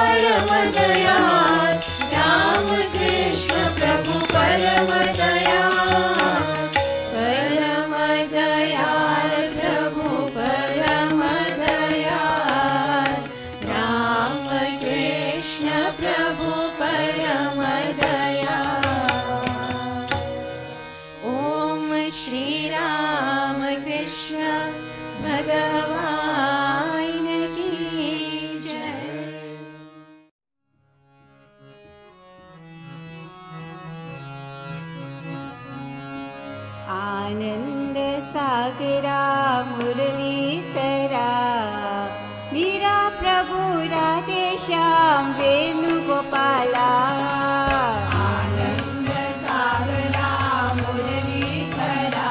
परम दयाल राम कृष्ण आनंद सागरा मुरलीधरा मीरा प्रभु राधे श्याम वेणुगोपाला आनंद सागरा मुरलीधरा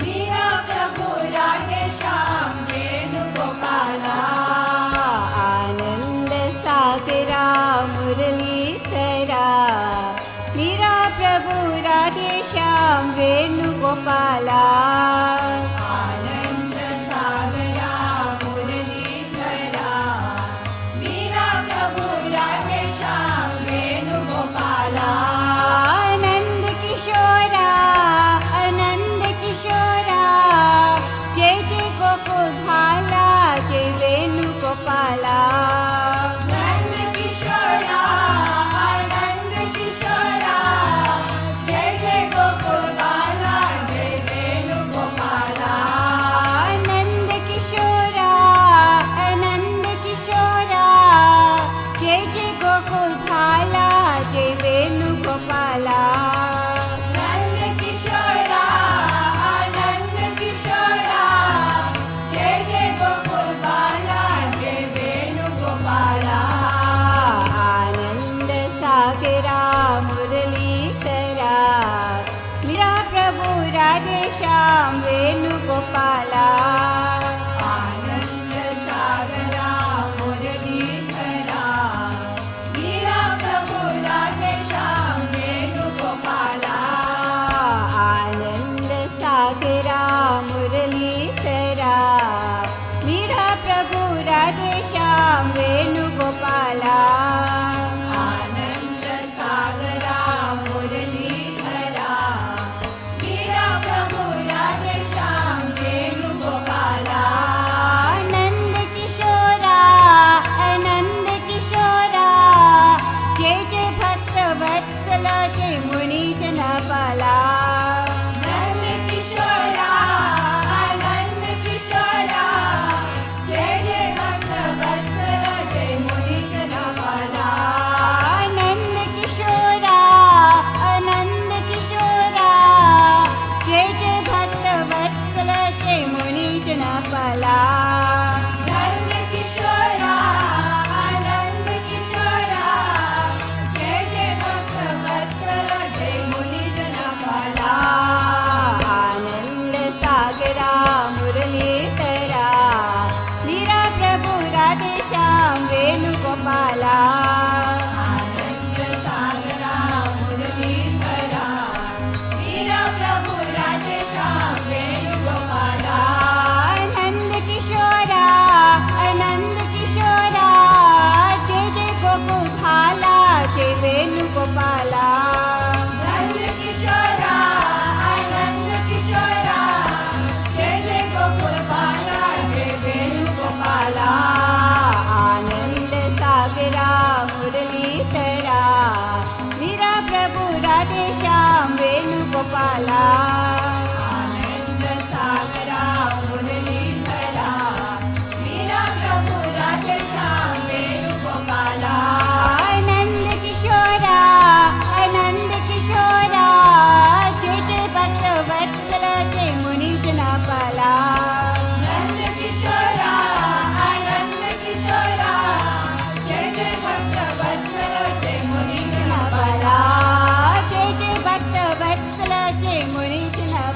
मीरा प्रभु राधे श्याम वेणुगोपाला आनंद सागरा मुरलीधरा मीरा प्रभु राधे श्याम वेणुगोपाला आनंद सागरा मुरलीधरा मीरा प्रभु राधे श्याम वेणुगोपाला आनंद किशोरा जय जय गोकुल भाला जय वेणुगोपाला नंद किशोरा आनंद किशोरा जय जय गोकुल बाला जय वेणुगोपाला आनंद किशोरा जय जय गोकुल भाला जय वेणुगोपाला नंद किशोरा आनंद किशोरा जय जय गोकुल बाला जय वेणुगोपाला आनंद सागरा मुरलीधरा मीरा प्रभु राधे श्याम वेणुगोपाला आनंद सागरा मुरलीधरा मीरा प्रभु राधे श्याम वेणुगोपाला आनंद सागरा मुरलीधरा मीरा प्रभु राधे श्याम वेणुगोपाला आनंद सागरा मुरलीधरा मीरा प्रभु राधे श्याम वेणुगोपाला आनंद किशोरा जय जय भक्त वत्सल जय मुनि जनपाला नंद किशोरा आनंद किशोरा जय जय भक्त वत्सल जय मुनि जनपाला आनंद किशोरा जय जय भक्त वत्सल जय मुनि जनपाला नंद किशोरा आनंद किशोरा जय जय भक्त वत्सल जय मुनि जनपाला आनंद सागरा मुरलीधरा मीरा प्रभु राधे श्याम वेणुगोपाला आनंद सागरा मुरलीधरा मीरा प्रभु राधे श्याम वेणुगोपाला आनंद किशोरा जय जय गोकुल भाला जय वेणुगोपाला नंद किशोरा आनंद किशोरा जय जय गोकुल बाला जय वेणुगोपाला आनंद सागरा मुरलीधरा मीरा प्रभु राधे श्याम वेणुगोपाला आनंद सागरा मुरलीधरा मीरा प्रभु राधे श्याम वेणुगोपाला आनंद किशोरा जय जय भक्त वत्सल जय मुनि जनपाला नंद किशोरा आनंद किशोरा जय जय भक्त वत्सल जय मुनि जनपाला जय जय भक्त वत्सल जय मुनि जनपाला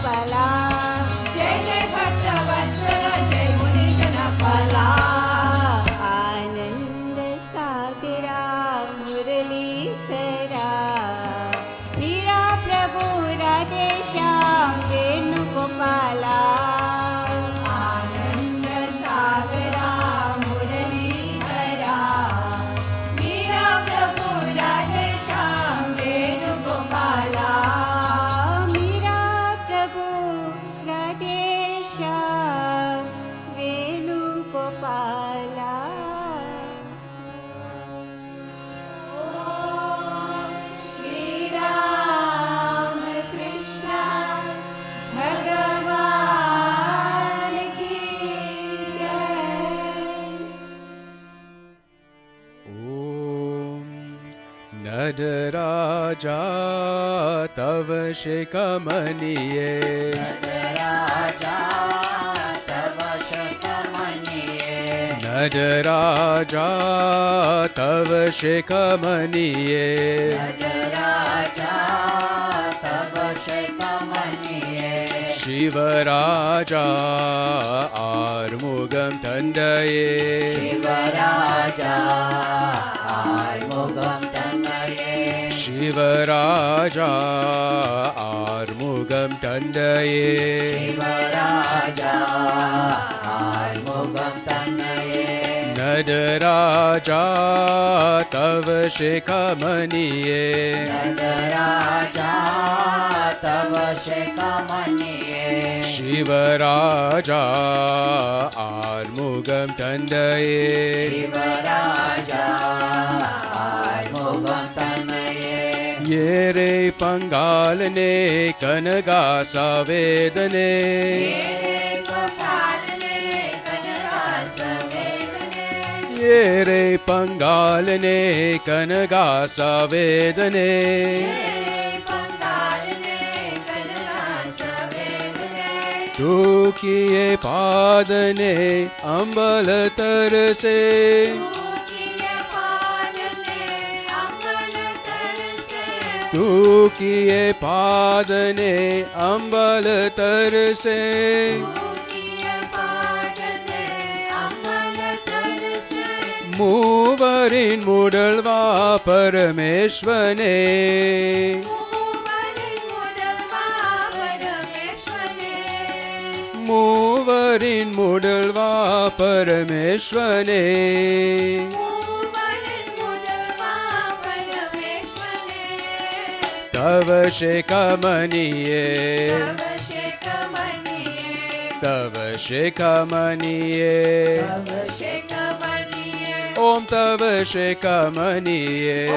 Nadaraja तव sheka maniye Nadaraja tava sheka maniye Nadaraja tava sheka maniye Nadaraja tava sheka maniye Shivaraja armugam tandaye Shivaraja armugam tandaye Shivaraja armugam tandaye Shivaraja armugam tandaye Nadaraja tava sheka maniye Nadaraja tava sheka maniye Shivaraja armugam tandaye Shivaraja armugam tandaye Yere pangalane kanaga savedane Yere pangalane kanaga savedane Tu kiye padane ambal tarse Tu kiye padane ambal tarse Moovarin mudalva parameshwane Moovarin mudalva parameshwane Tava sheka maniye Tava sheka maniye Om tava sheka maniye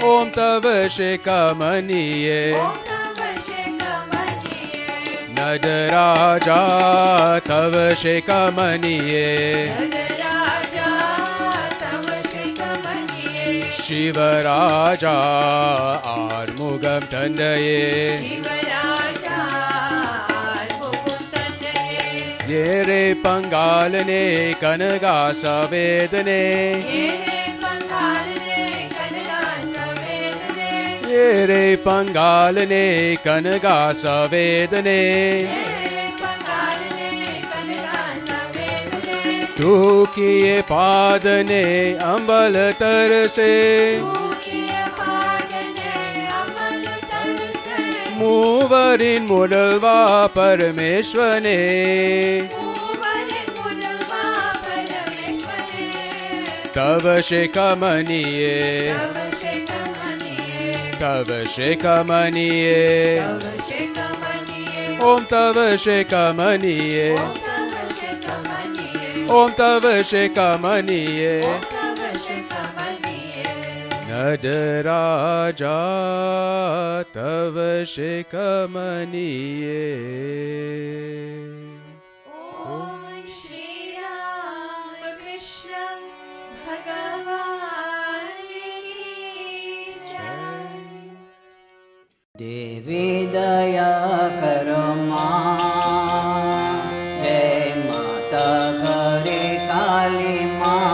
Om tava sheka maniye Nadaraja tava sheka maniye Shivaraja armugam tandaye Yere pangalane kanaga savedane Yere pangalane kanaga savedane Tu kiye padane ambal tarse Moovarin mudalva parameshwane Tava sheka maniye Tava sheka maniye Om tava sheka maniye Om tava sheka maniye Nadaraja tava sheka maniye Om Shri Ram Krishna Bhagavan ki Jai Devi daya karo maa Jai Mata Ghare Kali maa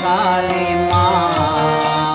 Kali Ma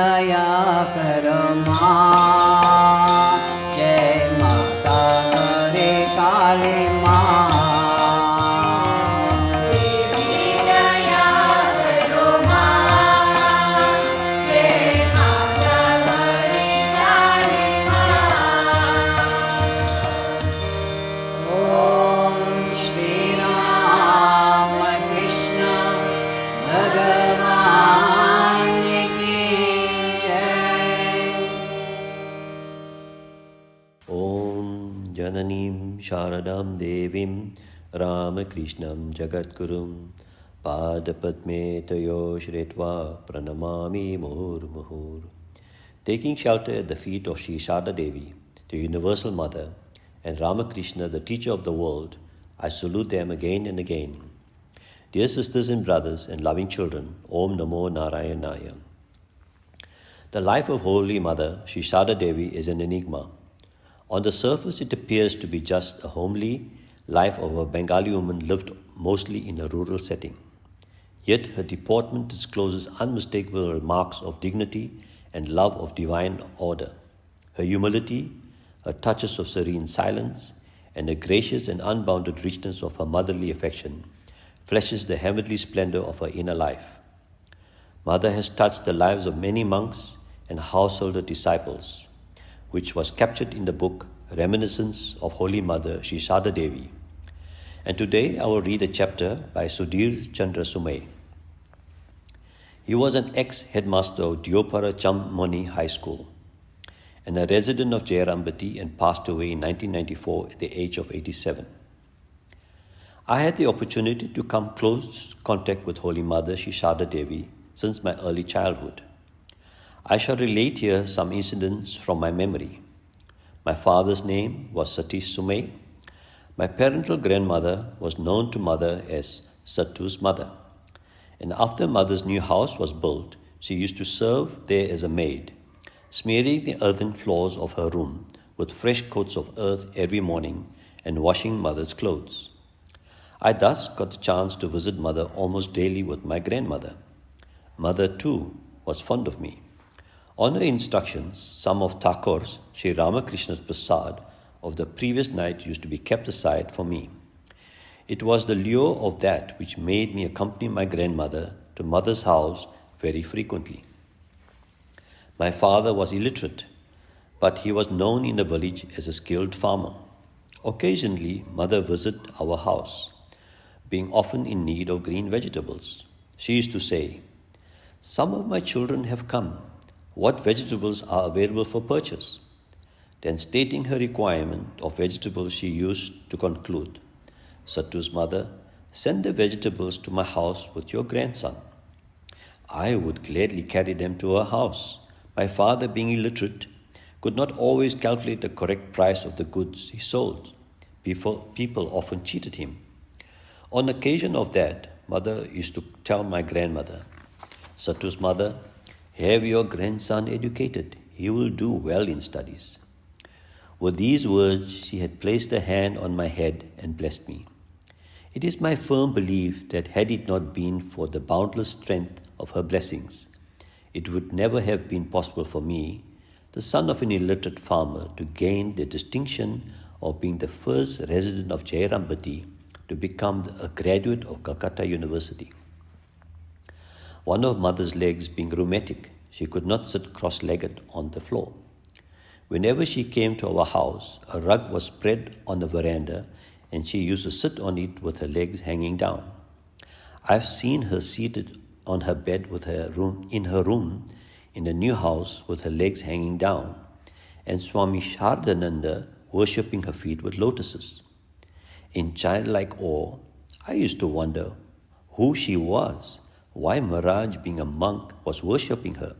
daya karo maa, Jai Mata Kare Kali maa. Janani Sharadam Devim Ramakrishnam Jagatgurum Padapadme Tayo Shretva Pranamami Muhur Muhur. Taking shelter at the feet of Sri Sarada Devi, the Universal Mother, and Ramakrishna, the teacher of the world, I salute them again and again. Dear sisters and brothers and loving children, Om Namo Narayanaya. The life of Holy Mother, Sri Sarada Devi, is an enigma. On the surface, it appears to be just a homely life of a Bengali woman lived mostly in a rural setting. Yet her deportment discloses unmistakable marks of dignity and love of divine order. Her humility, her touches of serene silence, and the gracious and unbounded richness of her motherly affection flashes the heavenly splendor of her inner life. Mother has touched the lives of many monks and householder disciples, which was captured in the book Reminiscences of Holy Mother Sri Sarada Devi. And today I will read a chapter by Sudhir Chandra Sumay. He was an ex-headmaster of Diopara Chammoni High School and a resident of Jayarambati, and passed away in 1994 at the age of 87. I had the opportunity to come close contact with Holy Mother Sri Sarada Devi since my early childhood. I shall relate here some incidents from my memory. My father's name was Satish Sumay. My parental grandmother was known to Mother as Sattu's mother. And after Mother's new house was built, she used to serve there as a maid, smearing the earthen floors of her room with fresh coats of earth every morning and washing Mother's clothes. I thus got the chance to visit Mother almost daily with my grandmother. Mother, too, was fond of me. On her instructions, some of Thakur's, Sri Ramakrishna's prasad of the previous night used to be kept aside for me. It was the lure of that which made me accompany my grandmother to Mother's house very frequently. My father was illiterate, but he was known in the village as a skilled farmer. Occasionally, Mother visited our house, being often in need of green vegetables. She used to say, "Some of my children have come. What vegetables are available for purchase?" Then, stating her requirement of vegetables, she used to conclude, "Sattu's mother, send the vegetables to my house with your grandson." I would gladly carry them to her house. My father, being illiterate, could not always calculate the correct price of the goods he sold. People often cheated him. On occasion of that, Mother used to tell my grandmother, "Sattu's mother, have your grandson educated. He will do well in studies." With these words, she had placed her hand on my head and blessed me. It is my firm belief that had it not been for the boundless strength of her blessings, it would never have been possible for me, the son of an illiterate farmer, to gain the distinction of being the first resident of Jayarambati to become a graduate of Calcutta University. One of Mother's legs being rheumatic, she could not sit cross-legged on the floor. Whenever she came to our house, a rug was spread on the veranda and she used to sit on it with her legs hanging down. I've seen her seated on her bed in her room in the new house with her legs hanging down, and Swami Shardananda worshipping her feet with lotuses. In childlike awe, I used to wonder who she was, why Maharaj, being a monk, was worshipping her.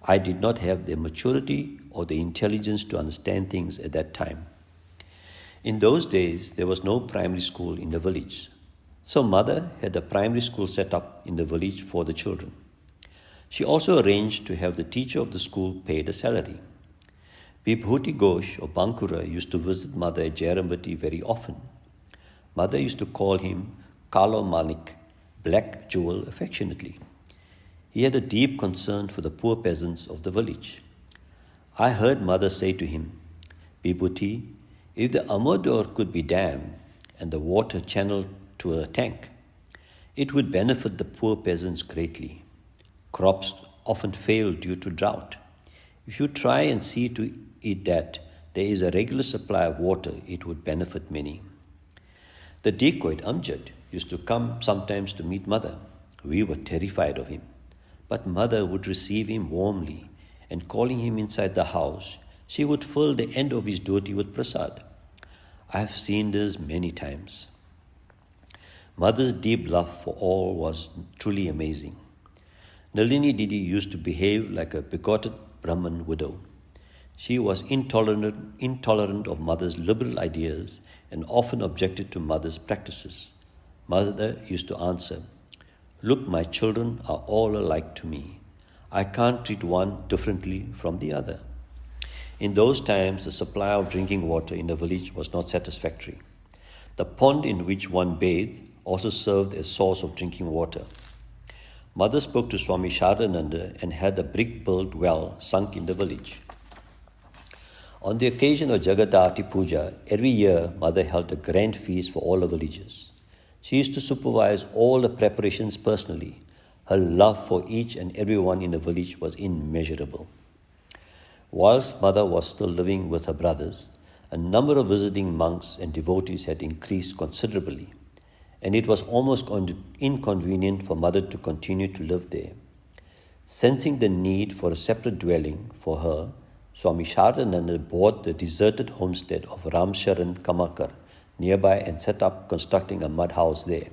I did not have the maturity or the intelligence to understand things at that time. In those days, there was no primary school in the village. So Mother had a primary school set up in the village for the children. She also arranged to have the teacher of the school paid a salary. Vibhuti Ghosh or Bankura used to visit Mother at Jayarambati very often. Mother used to call him Kalo Manik, Black Jewel, affectionately. He had a deep concern for the poor peasants of the village. I heard mother say to him, "Vibhuti, if the Amodor could be dammed and the water channeled to a tank, it would benefit the poor peasants greatly. Crops often fail due to drought. If you try and see to it that there is a regular supply of water, it would benefit many." The dacoit Amjad used to come sometimes to meet mother. We were terrified of him, but mother would receive him warmly, and calling him inside the house, she would fill the end of his dhoti with prasad. I have seen this many times. Mother's deep love for all was truly amazing. Nalini Didi used to behave like a bigoted Brahman widow. She was intolerant of mother's liberal ideas and often objected to mother's practices. Mother used to answer, "Look, my children are all alike to me. I can't treat one differently from the other." In those times, the supply of drinking water in the village was not satisfactory. The pond in which one bathed also served as source of drinking water. Mother spoke to Swami Saradananda and had a brick-built well sunk in the village. On the occasion of Jagadati Puja, every year Mother held a grand feast for all the villagers. She used to supervise all the preparations personally. Her love for each and everyone in the village was immeasurable. Whilst Mother was still living with her brothers, a number of visiting monks and devotees had increased considerably, and it was almost inconvenient for Mother to continue to live there. Sensing the need for a separate dwelling for her, Swami Saradananda bought the deserted homestead of Ramsharan Kamakar nearby and set up constructing a mud house there.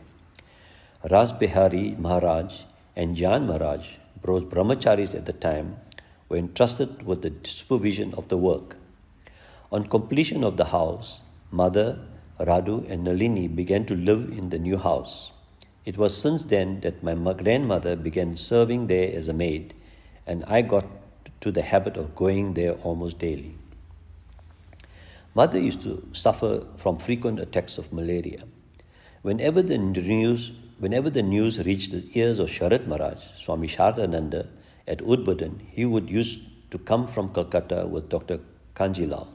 Ras Bihari Maharaj and Jan Maharaj, both brahmacharis at the time, were entrusted with the supervision of the work. On completion of the house, Mother, Radu and Nalini began to live in the new house. It was since then that my grandmother began serving there as a maid, and I got to the habit of going there almost daily. Mother used to suffer from frequent attacks of malaria. Whenever the news reached the ears of Sharat Maharaj, Swami Saradananda, at Udbodhan, he would used to come from Calcutta with Dr. Kanjilal.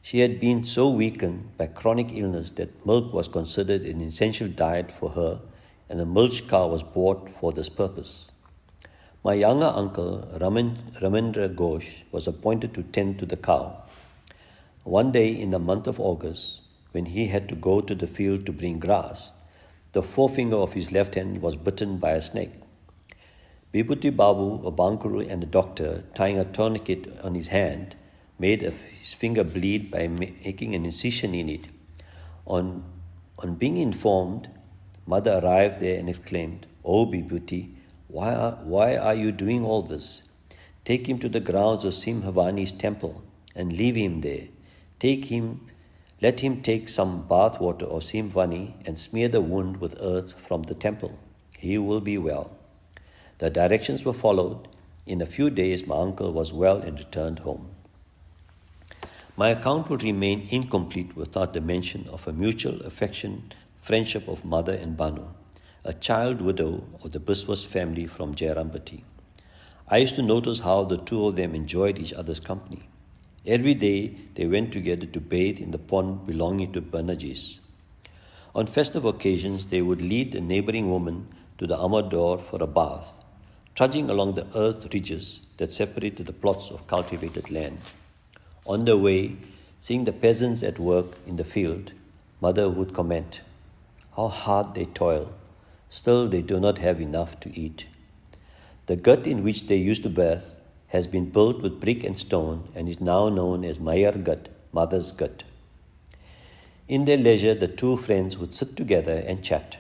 She had been so weakened by chronic illness that milk was considered an essential diet for her, and a milch cow was bought for this purpose. My younger uncle, Ramendra Ghosh, was appointed to tend to the cow. One day in the month of August, when he had to go to the field to bring grass, the forefinger of his left hand was bitten by a snake. Vibhuti Babu, a bankuru and a doctor, tying a tourniquet on his hand, made his finger bleed by making an incision in it. On being informed, Mother arrived there and exclaimed, "Oh Vibhuti, why are you doing all this? Take him to the grounds of Simhavani's temple and leave him there. Let him take some bath water of Simhavani and smear the wound with earth from the temple. He will be well." The directions were followed. In a few days, my uncle was well and returned home. My account would remain incomplete without the mention of a mutual friendship of Mother and Banu, a child widow of the Biswas family from Jairambati. I used to notice how the two of them enjoyed each other's company. Every day they went together to bathe in the pond belonging to Banajis. On festive occasions, they would lead a neighboring woman to the Amador for a bath, trudging along the earth ridges that separated the plots of cultivated land. On the way, seeing the peasants at work in the field, Mother would comment, "How hard they toil, still they do not have enough to eat." The gut in which they used to bathe has been built with brick and stone and is now known as Mayar Gut, Mother's Gut. In their leisure, the two friends would sit together and chat.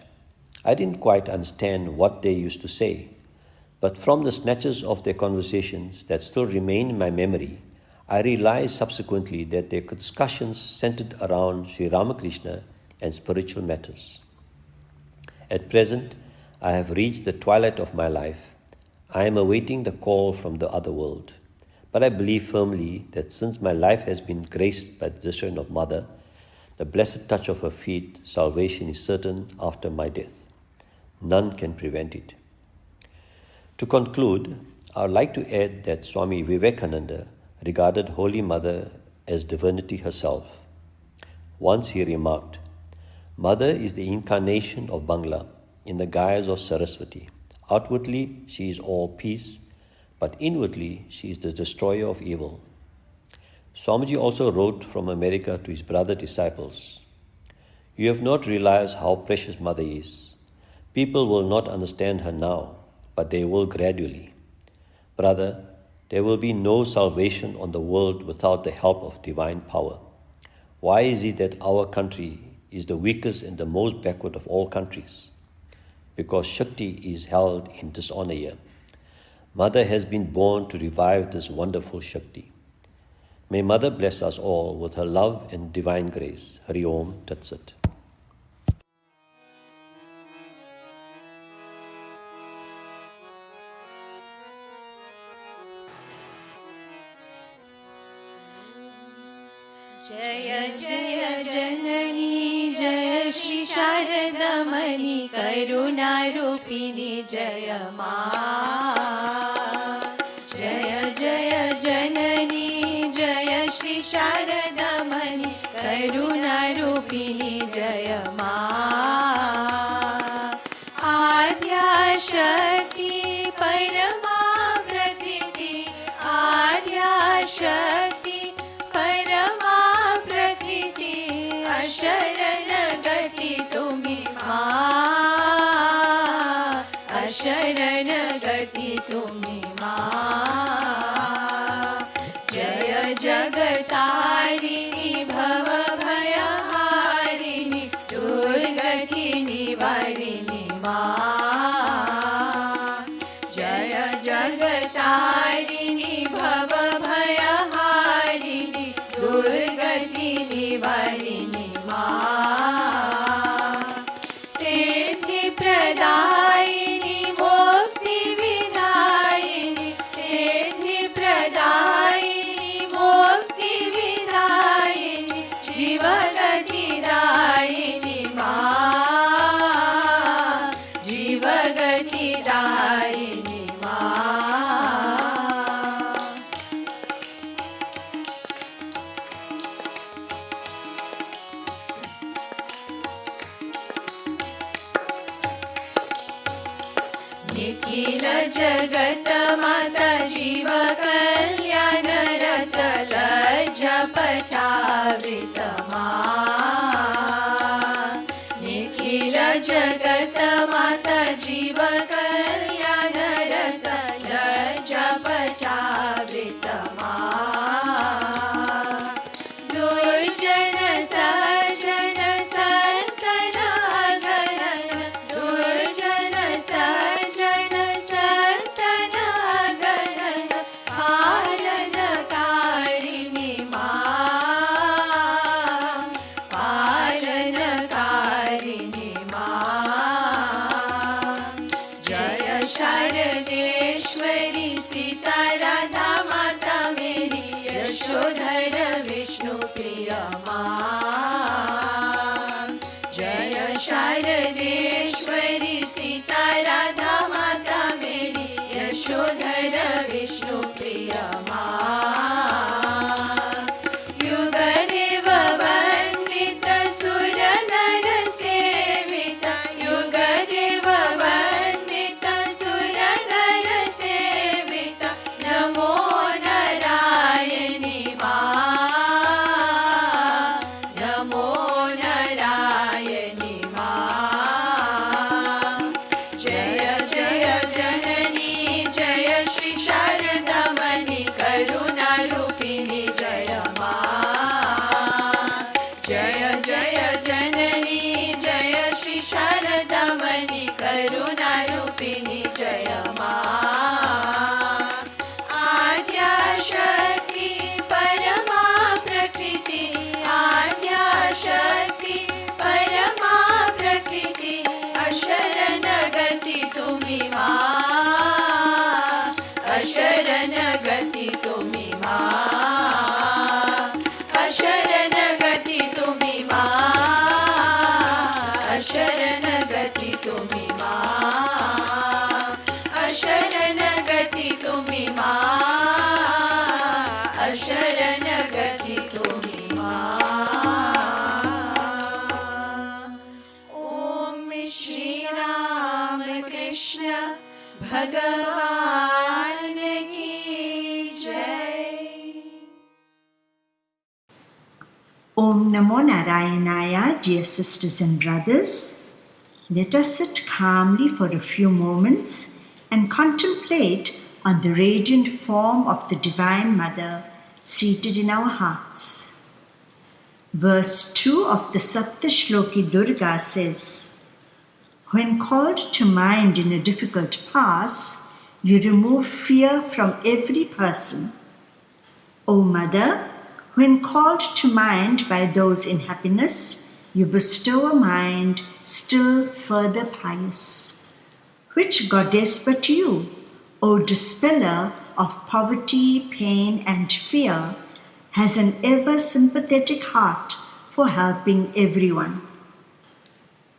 I didn't quite understand what they used to say, but from the snatches of their conversations that still remain in my memory, I realized subsequently that their discussions centered around Sri Ramakrishna and spiritual matters. At present, I have reached the twilight of my life. I am awaiting the call from the other world. But I believe firmly that since my life has been graced by the decision of Mother, the blessed touch of her feet, salvation is certain after my death. None can prevent it. To conclude, I would like to add that Swami Vivekananda regarded Holy Mother as divinity herself. Once he remarked, "Mother is the incarnation of Bangla in the guise of Saraswati. Outwardly, she is all peace, but inwardly, she is the destroyer of evil." Swamiji also wrote from America to his brother disciples, "You have not realized how precious Mother is. People will not understand her now, but they will gradually. Brother, there will be no salvation on the world without the help of divine power. Why is it that our country is the weakest and the most backward of all countries? Because Shakti is held in dishonor here. Mother has been born to revive this wonderful Shakti. May Mother bless us all with her love and divine grace. Hari Om Tat Sat." जय जय जननी जय श्री शारदा मणि करुणा रूपिणी जय मां। जय जय जननी जय श्री शारदा मणि करुणा रूपिणी जय मां। आद्या शक्ति परमा प्रकृति आद्या शक्ति परमा प्रकृति अशरण गति तुम्ही मां। अशरण गति तुम्ही मां। जय जगतारिणी भव भयहारिणी दुर्गति निवारिणी मां। जय जगतारिणी भव भयहारिणी दुर्गति निवारिणी मां। सिद्धि प्रदायिनी मुक्ति विदायिनी सिद्धि प्रदायिनी मुक्ति विदायिनी जीवगति दायिनी मां। जीवगति दायिनी मां। निखिल जगत माता जीव कल्याण रत लज्ज पचावृत मां। निखिल जगत माता जीव कल्याण रत लज्ज पचावृत मां। दुर्जन सज्जन संतन अगणन दुर्जन सज्जन संतन अगणन पालनकारिणी मां। पालनकारिणी मां। जय शारदेश्वरी सीता राधा माता में Om Namo Narayanaya, dear sisters and brothers. Let us sit calmly for a few moments and contemplate on the radiant form of the Divine Mother seated in our hearts. Verse 2 of the Saptashloki Durga says, when called to mind in a difficult pass, you remove fear from every person. O Mother, when called to mind by those in happiness, you bestow a mind still further pious. Which goddess but you, O dispeller of poverty, pain, and fear, has an ever sympathetic heart for helping everyone?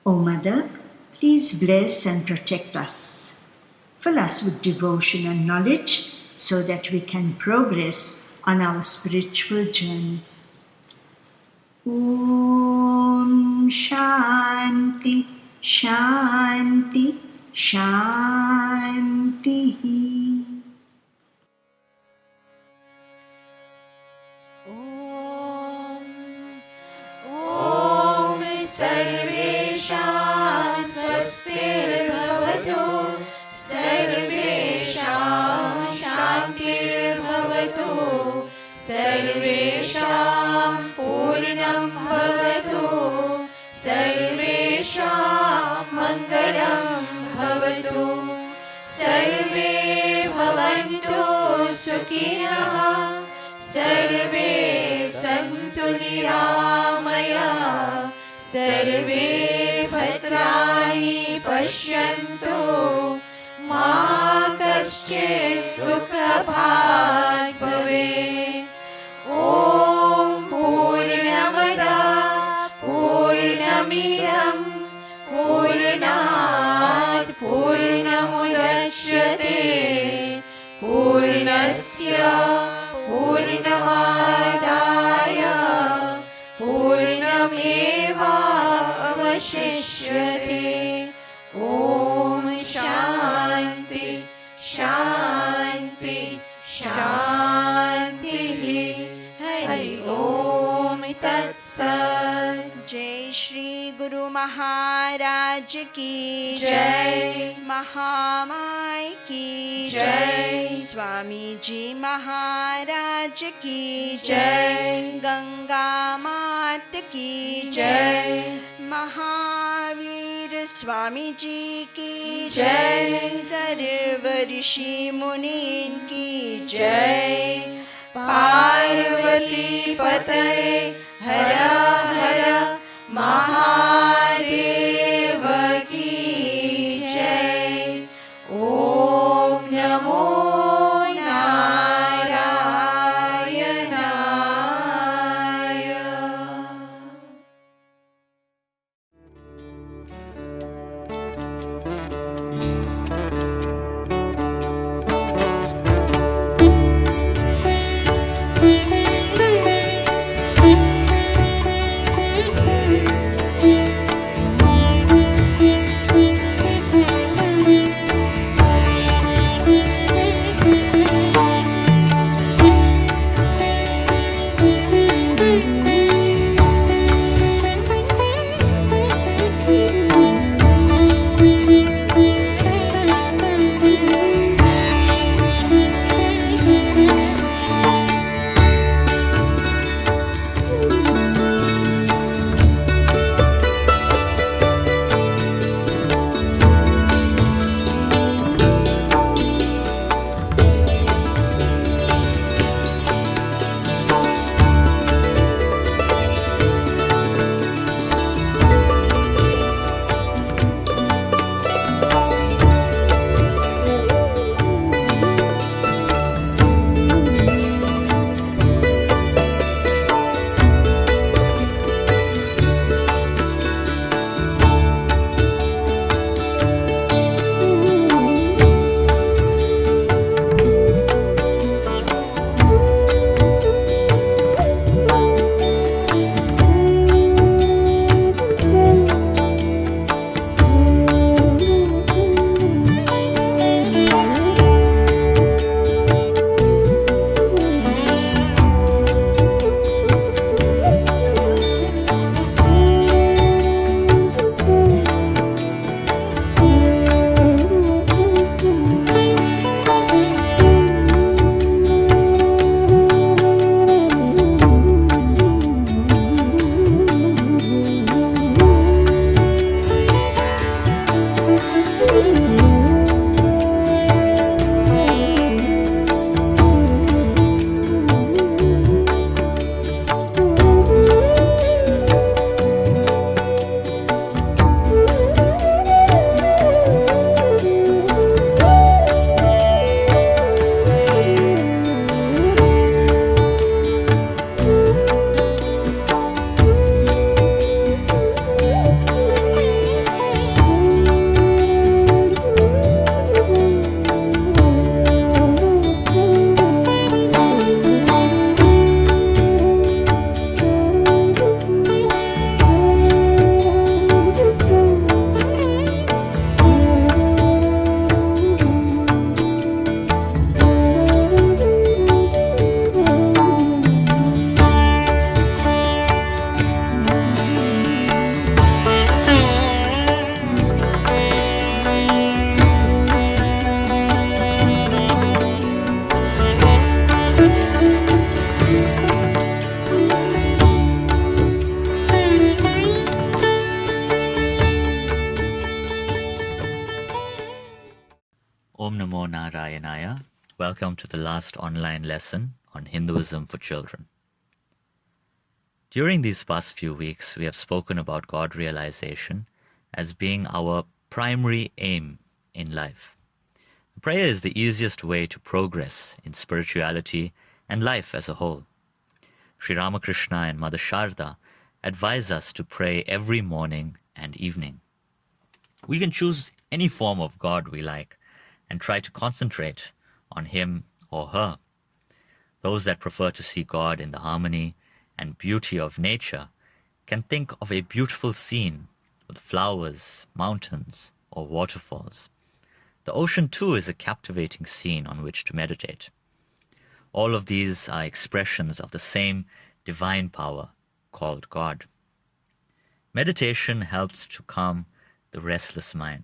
O Mother, please bless and protect us. Fill us with devotion and knowledge so that we can progress on our spiritual journey. Om Shanti, Shanti, Shanti. ॐ सर्वेषां स्वस्तिर्भवतु सर्वेषां शान्तिर्भवतु सर्वेषां पूर्णं भवतु सर्वेषां मङ्गलं भवतु सर्वे भवन्तु सुखिनः सर्वे सन्तु निरामयाः सर्वे भद्राणि पश्यन्तु मा कश्चित् दुःखभाग् भवेत् ॐ पूर्णमदः पूर्णमिदं पूर्णात् पूर्णमुदच्यते पूर्णस्य पूर्णमादाय पूर्णमेवावशिष्यते ॐ शान्ति शान्ति शान्तिः हरि ॐ तत्सत् जय श्री गुरु महाराज की जय। महामाई की जय। स्वामी जी महाराज की जय। गंगा मात की जय। महावीर स्वामी जी की जय। सर्व ऋषि मुनीन की जय। पार्वती पतये हर हर महादेव की जय। ॐ नमो नारायणाय। Narayanaya. Welcome to the last online lesson on Hinduism for children. During these past few weeks, we have spoken about God realization as being our primary aim in life. Prayer is the easiest way to progress in spirituality and life as a whole. Sri Ramakrishna and Mother Sharda advise us to pray every morning and evening. We can choose any form of God we like and try to concentrate on him or her. Those that prefer to see God in the harmony and beauty of nature can think of a beautiful scene with flowers, mountains, or waterfalls. The ocean too is a captivating scene on which to meditate. All of these are expressions of the same divine power called God. Meditation helps to calm the restless mind.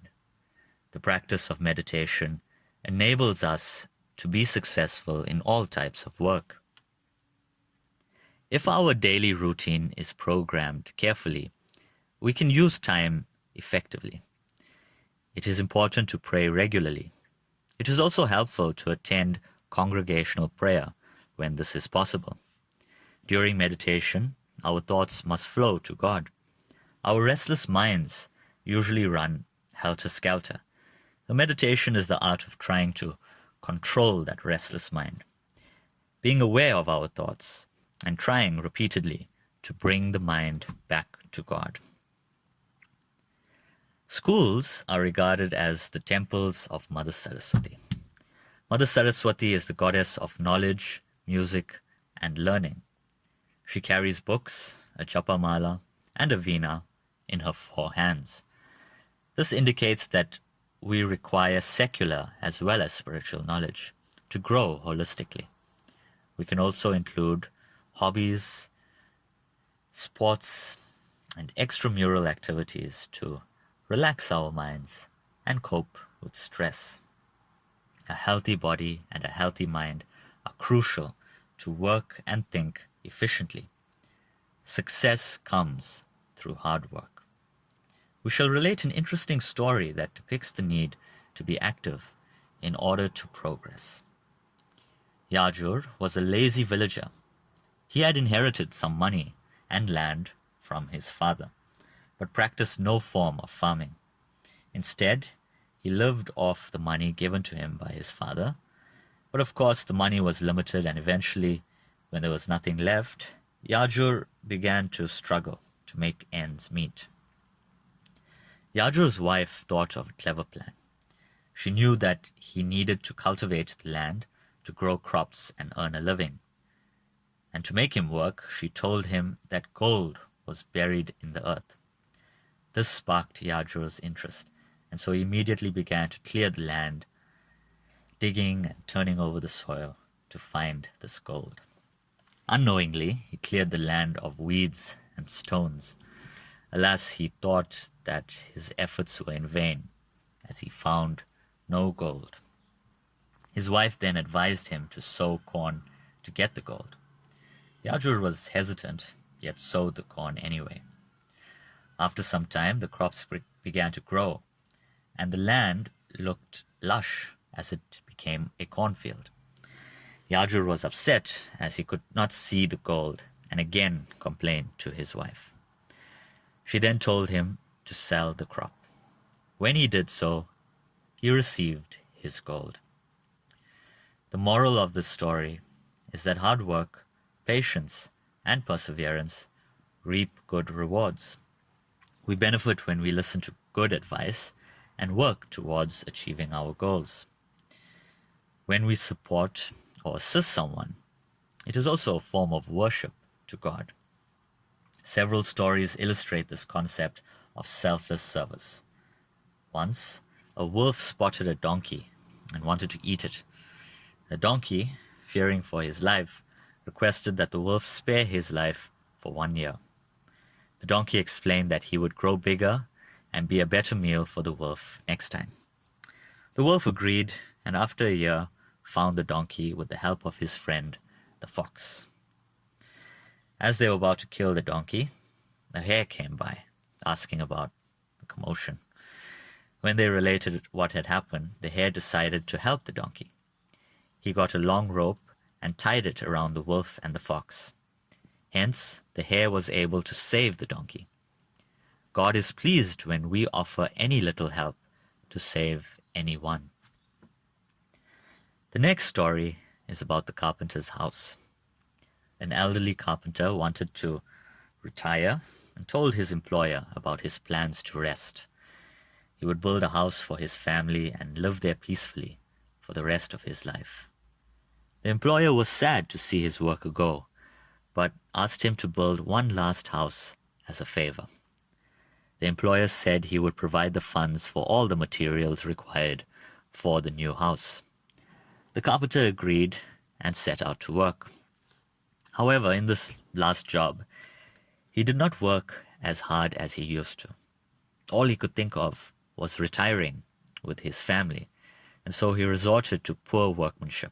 The practice of meditation enables us to be successful in all types of work. If our daily routine is programmed carefully, we can use time effectively. It is important to pray regularly. It is also helpful to attend congregational prayer when this is possible. During meditation, our thoughts must flow to God. Our restless minds usually run helter-skelter. The meditation is the art of trying to control that restless mind, being aware of our thoughts and trying repeatedly to bring the mind back to God. Schools are regarded as the temples of Mother Saraswati. Mother Saraswati is the goddess of knowledge, music, and learning. She carries books, a japamala, and a veena in her 4 hands. This indicates that we require secular as well as spiritual knowledge to grow holistically. We can also include hobbies, sports, and extramural activities to relax our minds and cope with stress. A healthy body and a healthy mind are crucial to work and think efficiently. Success comes through hard work. We shall relate an interesting story that depicts the need to be active in order to progress. Yajur was a lazy villager. He had inherited some money and land from his father, but practiced no form of farming. Instead, he lived off the money given to him by his father. But of course, the money was limited, and eventually, when there was nothing left, Yajur began to struggle to make ends meet. Yajur's wife thought of a clever plan. She knew that he needed to cultivate the land to grow crops and earn a living. And to make him work, she told him that gold was buried in the earth. This sparked Yajur's interest, and so he immediately began to clear the land, digging and turning over the soil to find this gold. Unknowingly, he cleared the land of weeds and stones. Alas, he thought that his efforts were in vain, as he found no gold. His wife then advised him to sow corn to get the gold. Yajur was hesitant, yet sowed the corn anyway. After some time, the crops began to grow, and the land looked lush as it became a cornfield. Yajur was upset as he could not see the gold and again complained to his wife. She then told him to sell the crop. When he did so, he received his gold. The moral of this story is that hard work, patience, and perseverance reap good rewards. We benefit when we listen to good advice and work towards achieving our goals. When we support or assist someone, it is also a form of worship to God. Several stories illustrate this concept of selfless service. Once, a wolf spotted a donkey and wanted to eat it. The donkey, fearing for his life, requested that the wolf spare his life for 1 year. The donkey explained that he would grow bigger and be a better meal for the wolf next time. The wolf agreed, and after a year, found the donkey with the help of his friend, the fox. As they were about to kill the donkey, a hare came by, asking about the commotion. When they related what had happened, the hare decided to help the donkey. He got a long rope and tied it around the wolf and the fox. Hence, the hare was able to save the donkey. God is pleased when we offer any little help to save anyone. The next story is about the carpenter's house. An elderly carpenter wanted to retire and told his employer about his plans to rest. He would build a house for his family and live there peacefully for the rest of his life. The employer was sad to see his worker go, but asked him to build one last house as a favor. The employer said he would provide the funds for all the materials required for the new house. The carpenter agreed and set out to work. However, in this last job, he did not work as hard as he used to. All he could think of was retiring with his family, and so he resorted to poor workmanship.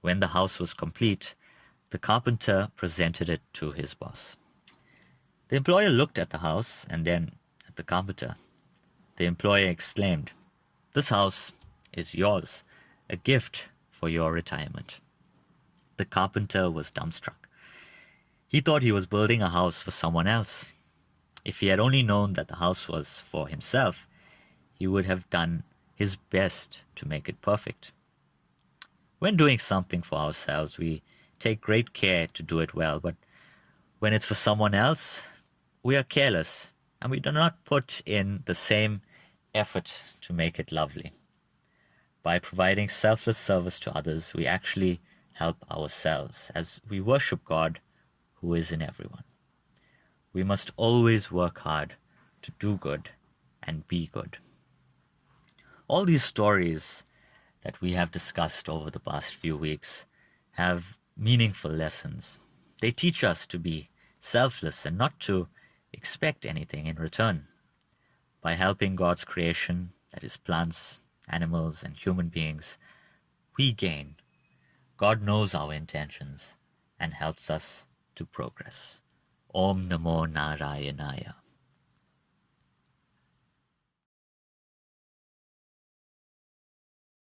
When the house was complete, the carpenter presented it to his boss. The employer looked at the house and then at the carpenter. The employer exclaimed, "This house is yours, a gift for your retirement." The carpenter was dumbstruck. He thought he was building a house for someone else. If he had only known that the house was for himself, he would have done his best to make it perfect. When doing something for ourselves, we take great care to do it well, but when it's for someone else, we are careless and we do not put in the same effort to make it lovely. By providing selfless service to others, we actually help ourselves as we worship God who is in everyone. We must always work hard to do good and be good. All these stories that we have discussed over the past few weeks have meaningful lessons. They teach us to be selfless and not to expect anything in return. By helping God's creation, that is plants, animals, and human beings, we gain. God knows our intentions and helps us to progress. Om Namo Narayanaya.